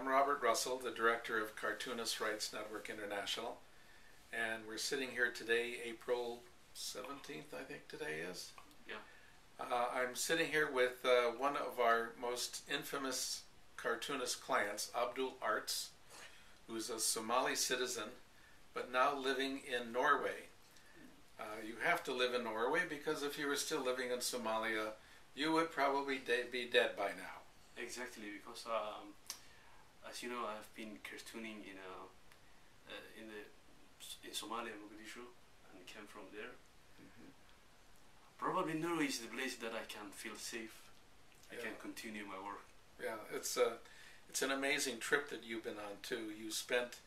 Robert Russell, the director of Cartoonist Rights Network International, and we're sitting here today, April 17th, I think today is. Yeah. I'm sitting here with one of our most infamous cartoonist clients, Abdul Arts, who's a Somali citizen, but now living in Norway. You have to live in Norway because if you were still living in Somalia, you would probably be dead by now. Exactly, because as you know, I've been cartooning in Somalia, Mogadishu, and came from there. Probably Norway is the place that I can feel safe. I can continue my work. Yeah, it's an amazing trip that you've been on too. You spent,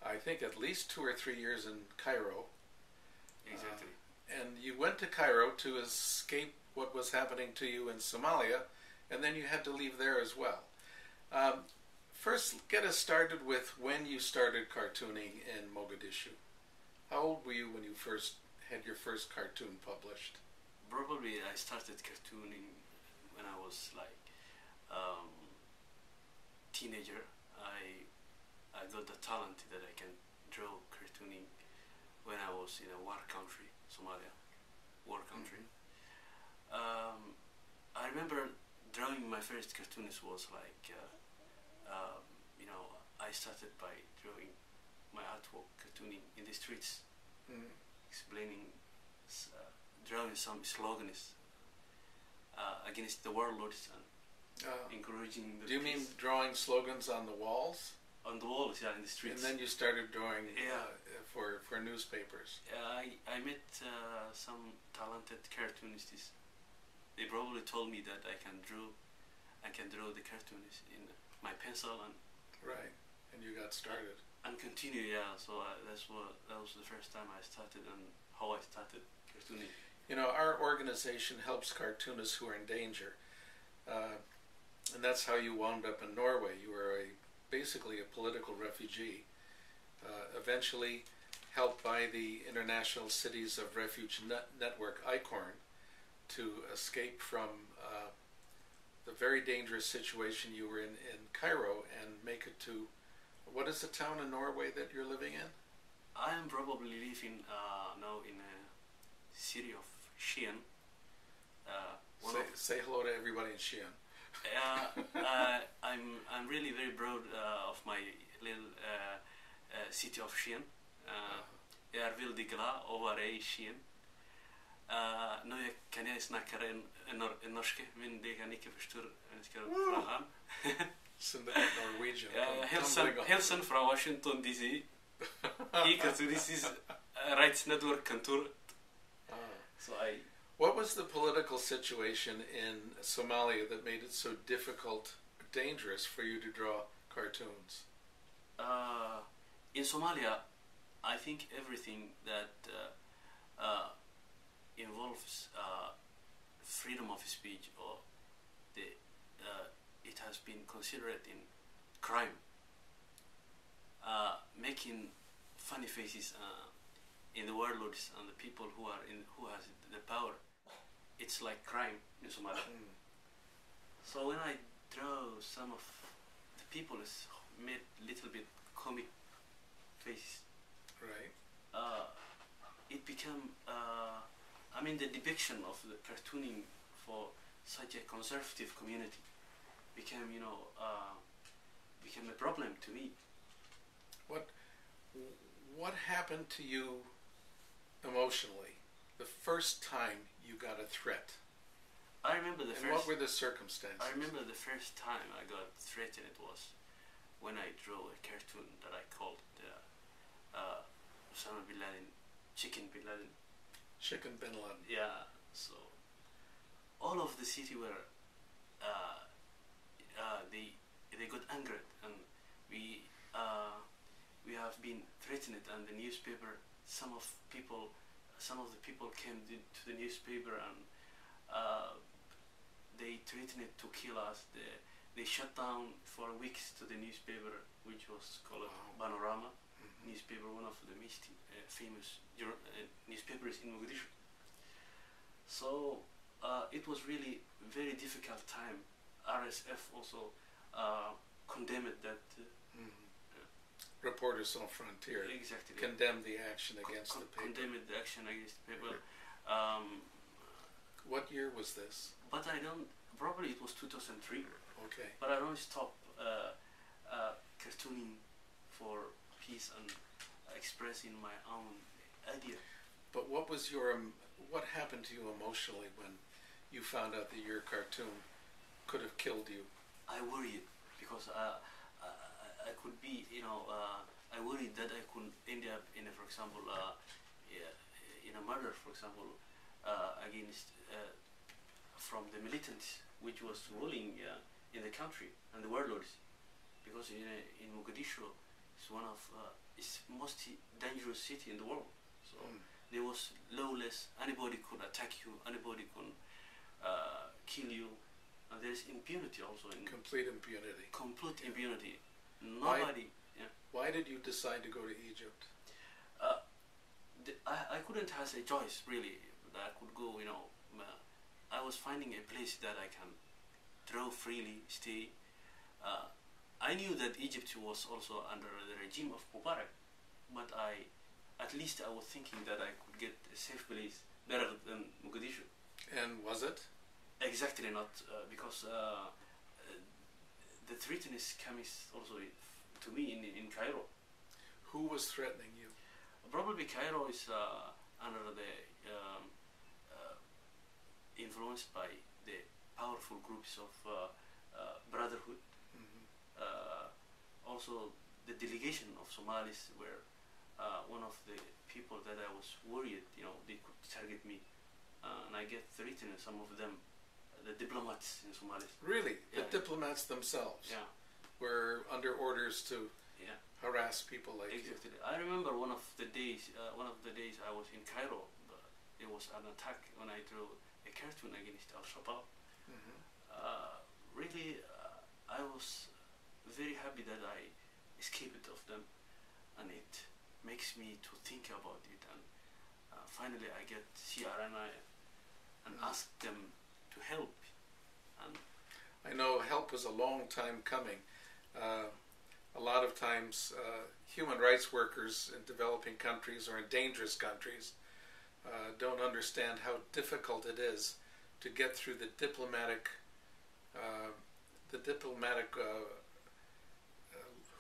I think, at least 2 or 3 years in Cairo. Exactly. And you went to Cairo to escape what was happening to you in Somalia, and then you had to leave there as well. First, get us started with when you started cartooning in Mogadishu. How old were you when you first had your first cartoon published? Probably I started cartooning when I was like teenager. I got the talent that I can draw cartooning when I was in a war country, Somalia, war country. I remember drawing my first cartoonist was like, you know, I started by drawing my artwork, cartooning in the streets, explaining, drawing some slogans against the warlords and encouraging the Do you mean drawing slogans on the walls? On the walls, yeah, in the streets. And then you started drawing for newspapers. I met some talented cartoonists. They probably told me that I can draw the cartoons in my pencil and right, and you got started and continue. Yeah, so that was the first time I started and how I started cartooning. You know, our organization helps cartoonists who are in danger, and that's how you wound up in Norway. You were basically a political refugee, eventually helped by the International Cities of Refuge Network, ICORN, to escape from the very dangerous situation you were in Cairo and make it to, what is the town in Norway that you're living in? I am probably living now in a city of Skien. Say hello to everybody in Skien. I'm really very proud of my little city of Skien. Jag är väldigt glad över i Skien. Nu kan jag snacka norska, men det kan inte förstå frågan. Hälsan från Washington DC. Hika to this is Rights Network Kantor. What was the political situation in Somalia that made it so difficult, dangerous for you to draw cartoons? In Somalia, I think everything that involves freedom of speech or it has been considered in crime. Making funny faces in the warlords and the people who has the power, it's like crime in Somalia. So when I draw some of the people, is made little bit comic faces. Right. It became, I mean, the depiction of the cartooning for such a conservative community became, you know, became a problem to me. What happened to you emotionally the first time you got a threat? I remember what were the circumstances? I remember the first time I got threatened. It was when I drew a cartoon that I called Osama bin Laden, Chicken bin Laden. Chicken bin Laden. Yeah. So all of the city were they got angered, and we have been threatened, and the newspaper. Some of the people came to the newspaper and they threatened to kill us. They shut down for weeks to the newspaper, which was called Panorama newspaper, one of the most famous newspapers in Mogadishu. So it was really very difficult time. RSF also condemned that. Reporters Sans Frontier Exactly. condemned the action against the paper. Condemned the action against the paper. What year was this? But I don't. Probably it was 2003. Okay. But I don't stop cartooning for peace and expressing my own idea. But what was what happened to you emotionally when you found out that your cartoon could have killed you? I worried because I could be, I worried that I could end up in, for example, in a murder, for example, against from the militants which was ruling in the country and the warlords, because in Mogadishu it's one of it's most dangerous city in the world. So there was lawless. Anybody could attack you. Anybody could kill you. And there's impunity also. Complete impunity. Complete impunity. Nobody. Why did you decide to go to Egypt? I couldn't have a choice really. That I could go. I was finding a place that I can draw freely, stay. I knew that Egypt was also under the regime of Mubarak, but at least I was thinking that I could get a safe place better than Mogadishu. And was it? Exactly not, because the threat is coming also to me in Cairo. Who was threatening you? Probably Cairo is under the influenced by the powerful groups of Brotherhood. Also, the delegation of Somalis were one of the people that I was worried, they could target me, and I get threatened. Some of them, the diplomats in Somalia. Really, the diplomats themselves were under orders to harass people like exactly. I remember one of the days I was in Cairo. It was an attack when I drew a cartoon against Al-Shabaab. Really, I was very happy that I escaped of them, and it makes me to think about it. And finally, I get CRNI and ask them to help. And I know help was a long time coming. A lot of times, human rights workers in developing countries or in dangerous countries don't understand how difficult it is to get through the diplomatic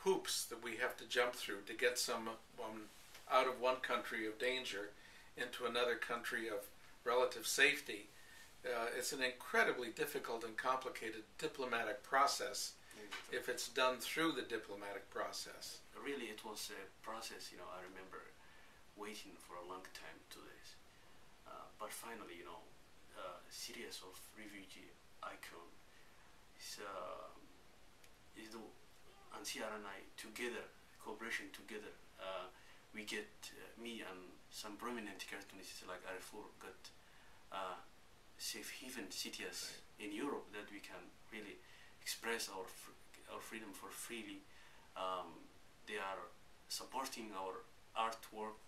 hoops that we have to jump through to get someone out of one country of danger into another country of relative safety. It's an incredibly difficult and complicated diplomatic process if it's done through the diplomatic process. Really, it was a process, I remember waiting for a long time to this. But finally, series of refugee icon and CRNI together, cooperation together, we get, me and some prominent cartoonists like Arifur got safe haven cities in Europe that we can really express our freedom for freely. They are supporting our artwork.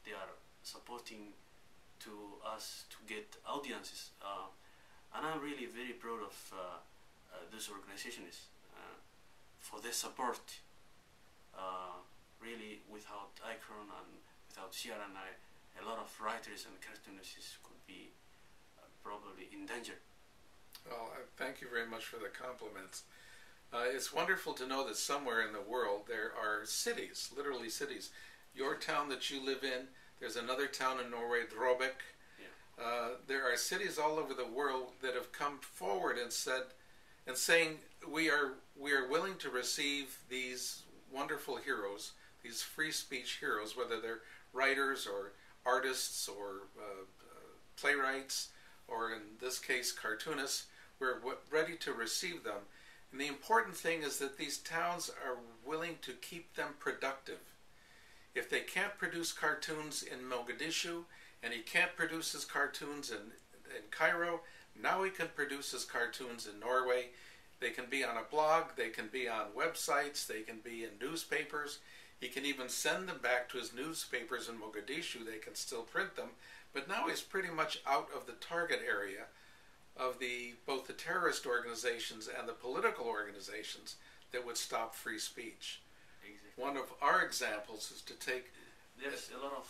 They are supporting to us to get audiences, and I'm really very proud of those organizations for their support. Really, without ICRON and without CRNI, a lot of writers and cartoonists could be probably in danger. Well, thank you very much for the compliments. It's wonderful to know that somewhere in the world there are cities, literally cities. Your town that you live in, there's another town in Norway, Drobek. There are cities all over the world that have come forward and saying we are willing to receive these wonderful heroes, these free speech heroes, whether they're writers or artists or playwrights, or in this case cartoonists. We're ready to receive them. And the important thing is that these towns are willing to keep them productive. If they can't produce cartoons in Mogadishu, and he can't produce his cartoons in Cairo, now he can produce his cartoons in Norway. They can be on a blog, they can be on websites, they can be in newspapers. He can even send them back to his newspapers in Mogadishu. They can still print them. But now he's pretty much out of the target area of both the terrorist organizations and the political organizations that would stop free speech. Exactly. One of our examples is to take... There's a lot of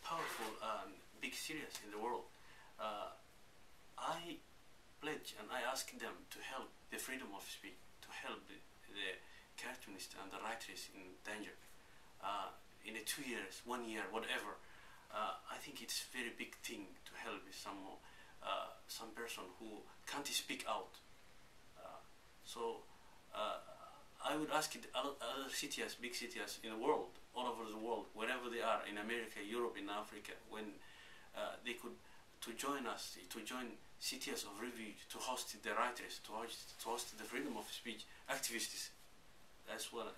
powerful and big cities in the world. I pledge and I ask them to help the freedom of speech, to help the cartoonists and the writers in danger. In the 2 years, 1 year, whatever, I think it's a very big thing to help some person who can't speak out. I would ask other cities, big cities in the world, all over the world, wherever they are, in America, Europe, in Africa, when they could to join us, to join cities of refuge, to host the writers, to host the freedom of speech activists. That's what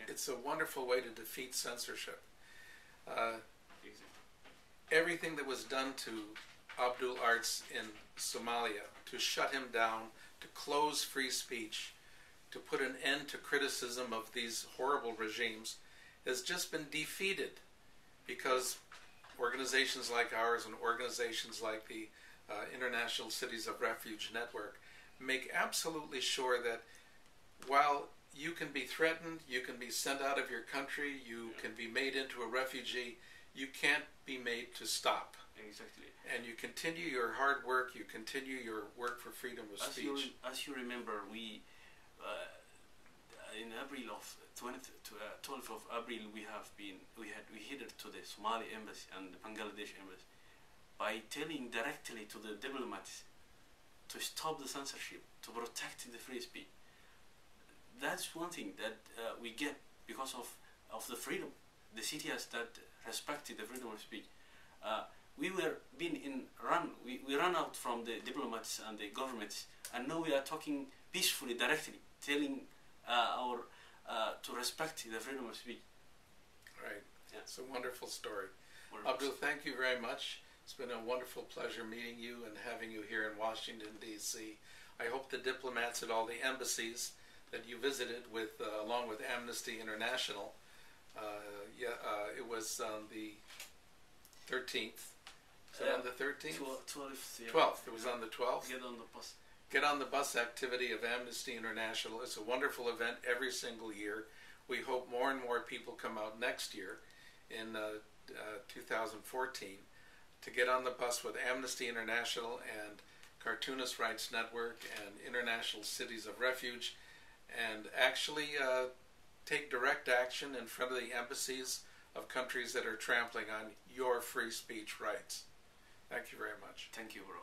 it's a wonderful way to defeat censorship. Exactly. Everything that was done to Abdul Arts in Somalia, to shut him down, to close free speech, to put an end to criticism of these horrible regimes, has just been defeated because organizations like ours and organizations like the International Cities of Refuge Network make absolutely sure that while you can be threatened, you can be sent out of your country, you can be made into a refugee, you can't be made to stop. Exactly. And you continue your hard work, you continue your work for freedom of speech. As you remember, we in April of 12th of April we headed to the Somali embassy and the Bangladesh embassy by telling directly to the diplomats to stop the censorship, to protect the free speech. That's one thing that we get because of the freedom. The cities that respected the freedom of speech. We were we ran out from the diplomats and the governments, and now we are talking peacefully, directly, telling to respect the freedom of speech. Right. Yeah. It's a wonderful story. Wonderful. Abdul, thank you very much. It's been a wonderful pleasure meeting you and having you here in Washington, D.C. I hope the diplomats at all the embassies that you visited with, along with Amnesty International, it was on the 13th. Is it on the 13th? 12th. Yeah. 12th. It was on the 12th. Get on the bus. Get on the Bus activity of Amnesty International. It's a wonderful event every single year. We hope more and more people come out next year in 2014 to get on the bus with Amnesty International and Cartoonist Rights Network and International Cities of Refuge and actually take direct action in front of the embassies of countries that are trampling on your free speech rights. Thank you very much. Thank you, bro.